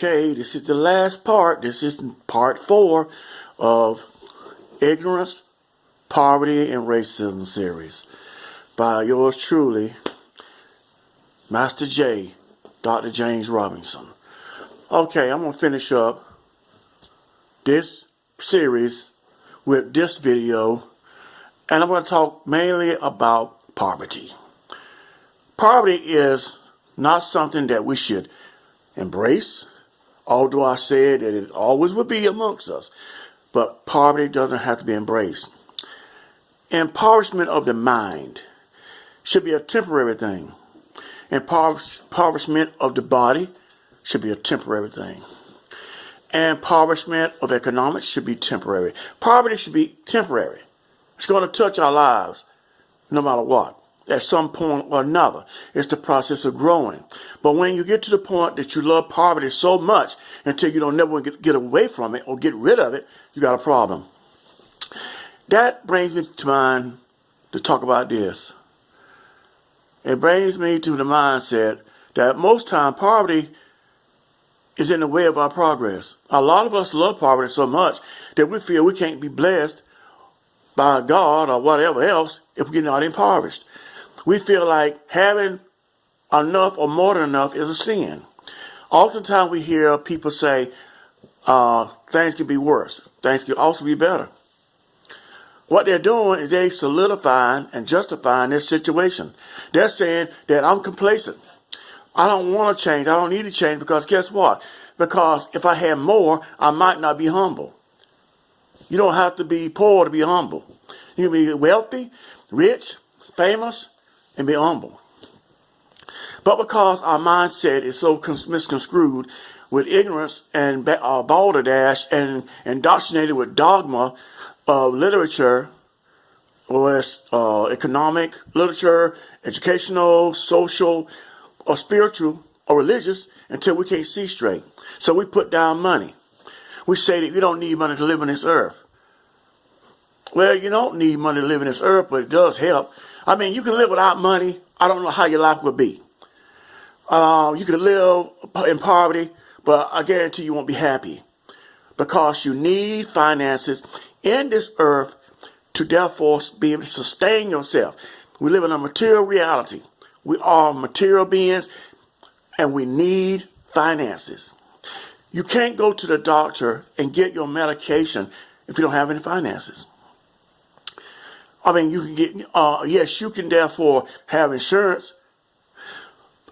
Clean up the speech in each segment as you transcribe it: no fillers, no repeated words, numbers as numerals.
Okay, this is the last part. This is part 4 of Ignorance, Poverty, and Racism series by yours truly, Master J, Dr. James Robinson. Okay, I'm going to finish up this series with this video, and I'm going to talk mainly about poverty. Poverty is not something that we should embrace, although I said that it always will be amongst us. But poverty doesn't have to be embraced. Impoverishment of the mind should be a temporary thing. Impoverishment of the body should be a temporary thing. Impoverishment of economics should be temporary. Poverty should be temporary. It's going to touch our lives no matter what. At some point or another. It's the process of growing. But when you get to the point that you love poverty so much until you don't never get away from it or get rid of it, you got a problem. That brings me to mind to talk about this. It brings me to the mindset that most time poverty is in the way of our progress. A lot of us love poverty so much that we feel we can't be blessed by God or whatever else if we're not impoverished. We feel like having enough or more than enough is a sin. Oftentimes we hear people say, things can be worse. Things can also be better. What they're doing is they solidifying and justifying their situation. They're saying that I'm complacent. I don't want to change. I don't need to change because guess what? Because if I had more, I might not be humble. You don't have to be poor to be humble. You can be wealthy, rich, famous, and be humble. But because our mindset is so misconstrued with ignorance and balderdash and indoctrinated with dogma of literature, whether it's economic literature, educational, social, or spiritual, or religious, until we can't see straight. So we put down money. We say that you don't need money to live on this earth. Well, you don't need money to live on this earth, but it does help. I mean, you can live without money. I don't know how your life would be. You can live in poverty, but I guarantee you won't be happy because you need finances in this earth to therefore be able to sustain yourself. We live in a material reality. We are material beings and we need finances. You can't go to the doctor and get your medication if you don't have any finances. I mean, you can get, yes, you can therefore have insurance,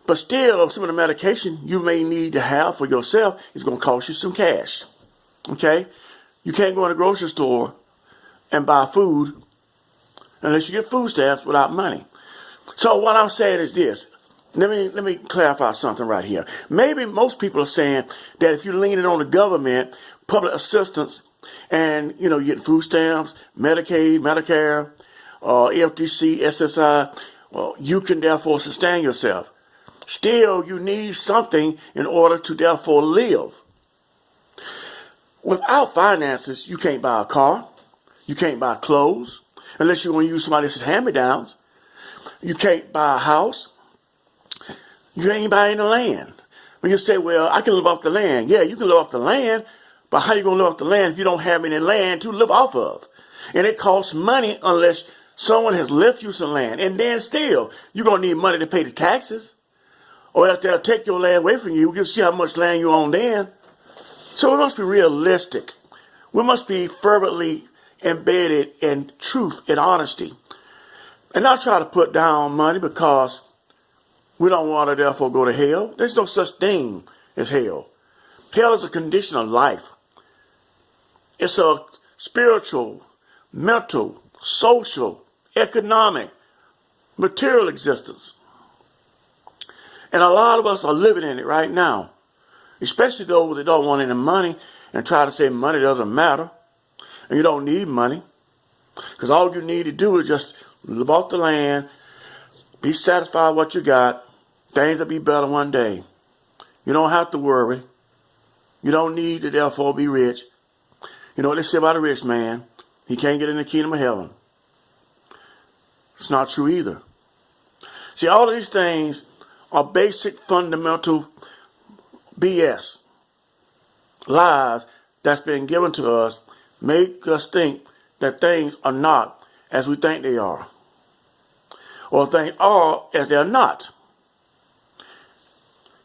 but still some of the medication you may need to have for yourself is going to cost you some cash. Okay? You can't go in a grocery store and buy food unless you get food stamps without money. So what I'm saying is this. Let me clarify something right here. Maybe most people are saying that if you're leaning on the government, public assistance, and, you're getting food stamps, Medicaid, Medicare, FTC, SSI, well, you can therefore sustain yourself. Still, you need something in order to therefore live. Without finances, you can't buy a car. You can't buy clothes unless you're going to use somebody else's hand-me-downs. You can't buy a house. You ain't buying the land. When you say, well, I can live off the land. Yeah, you can live off the land, but how you going to live off the land if you don't have any land to live off of? And it costs money unless someone has left you some land. And then still, you're going to need money to pay the taxes. Or else they'll take your land away from you. You'll see how much land you own then. So we must be realistic. We must be fervently embedded in truth and honesty. And not try to put down money because we don't want to therefore go to hell. There's no such thing as hell. Hell is a condition of life. It's a spiritual, mental, social, economic, material existence. And a lot of us are living in it right now. Especially those that don't want any money and try to say money doesn't matter. And you don't need money. Because all you need to do is just live off the land, be satisfied with what you got. Things will be better one day. You don't have to worry. You don't need to therefore be rich. You know what they say about a rich man? He can't get in the kingdom of heaven. It's not true either. See, all of these things are basic, fundamental BS. lies that's been given to us make us think that things are not as we think they are, or things are as they are not.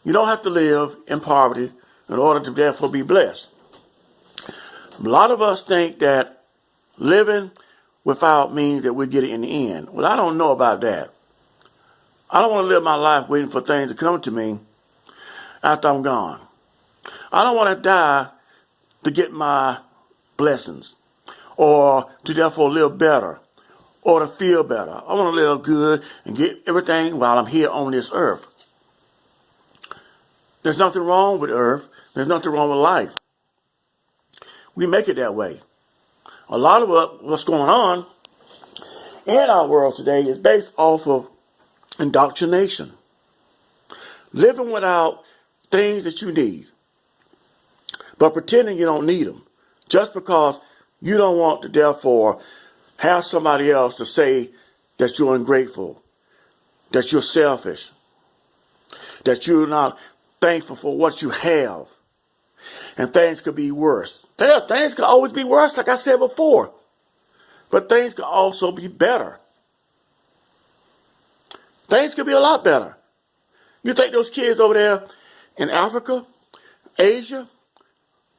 You don't have to live in poverty in order to therefore be blessed. A lot of us think that living without means that we get it in the end. Well, I don't know about that. I don't want to live my life waiting for things to come to me after I'm gone. I don't want to die to get my blessings, or to therefore live better, or to feel better. I want to live good and get everything while I'm here on this earth. There's nothing wrong with earth. There's nothing wrong with life. We make it that way. A lot of what's going on in our world today is based off of indoctrination. Living without things that you need, but pretending you don't need them, just because you don't want to therefore have somebody else to say that you're ungrateful, that you're selfish, that you're not thankful for what you have, and things could be worse. Things could always be worse, like I said before, but things could also be better. Things could be a lot better. You take those kids over there in Africa, Asia,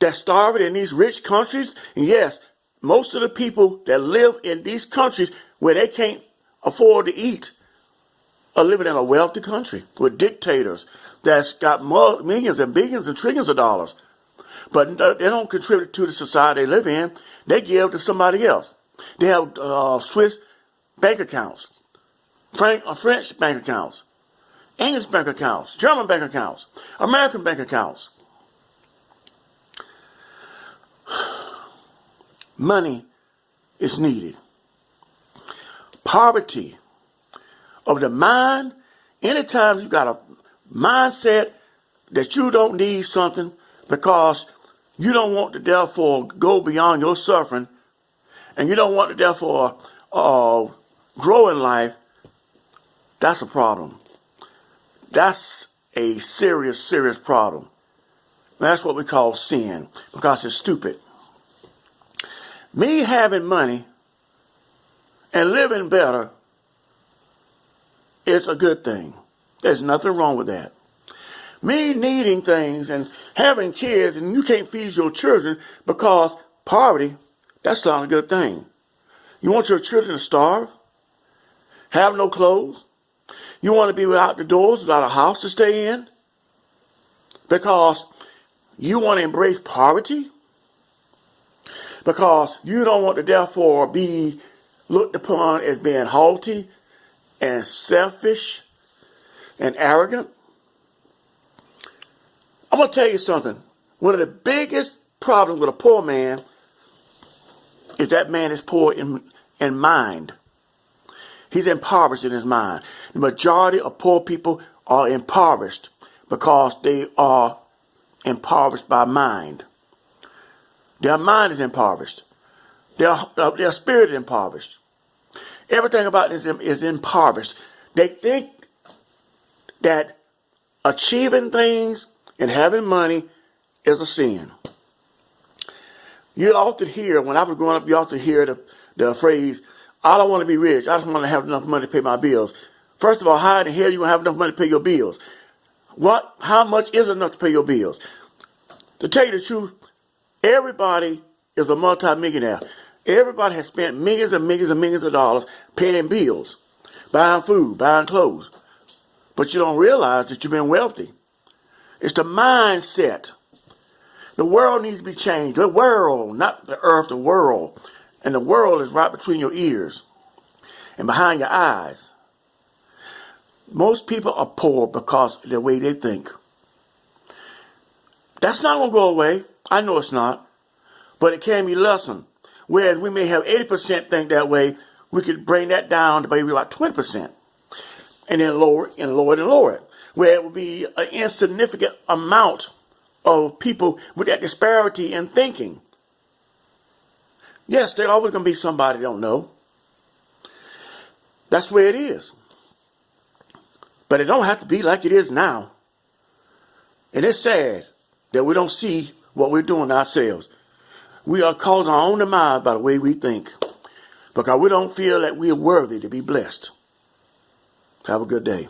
that's starving in these rich countries, and yes, most of the people that live in these countries where they can't afford to eat are living in a wealthy country with dictators that's got millions and billions and trillions of dollars. But they don't contribute to the society they live in. They give to somebody else. They have Swiss bank accounts, French bank accounts, English bank accounts, German bank accounts, American bank accounts. Money is needed. Poverty of the mind, anytime you got a mindset that you don't need something because you don't want to therefore go beyond your suffering, and you don't want to therefore grow in life, that's a problem. That's a serious, serious problem. That's what we call sin, because it's stupid. Me having money and living better is a good thing. There's nothing wrong with that. Me needing things and having kids and you can't feed your children because poverty, that's not a good thing. You want your children to starve? Have no clothes? You want to be without the doors, without a house to stay in? Because you want to embrace poverty? Because you don't want to therefore be looked upon as being haughty and selfish and arrogant? I'm going to tell you something. One of the biggest problems with a poor man is that man is poor in mind. He's impoverished in his mind. The majority of poor people are impoverished because they are impoverished by mind. Their mind is impoverished. Their spirit is impoverished. Everything about them is impoverished. They think that achieving things and having money is a sin. You often hear, when I was growing up, you often hear the phrase, I don't want to be rich. I just want to have enough money to pay my bills. First of all, how in the hell you going to have enough money to pay your bills? How much is enough to pay your bills? To tell you the truth, everybody is a multi-millionaire. Everybody has spent millions and millions and millions of dollars paying bills, buying food, buying clothes. But you don't realize that you've been wealthy. It's the mindset. The world needs to be changed. The world, not the earth, the world. And the world is right between your ears and behind your eyes. Most people are poor because of the way they think. That's not going to go away. I know it's not. But it can be lessened. Whereas we may have 80% think that way, we could bring that down to maybe about 20%. And then lower it and lower it and lower it. Where it would be an insignificant amount of people with that disparity in thinking. Yes, there's always going to be somebody that don't know. That's where it is. But it don't have to be like it is now. And it's sad that we don't see what we're doing ourselves. We are causing our own demise by the way we think, because we don't feel that we are worthy to be blessed. Have a good day.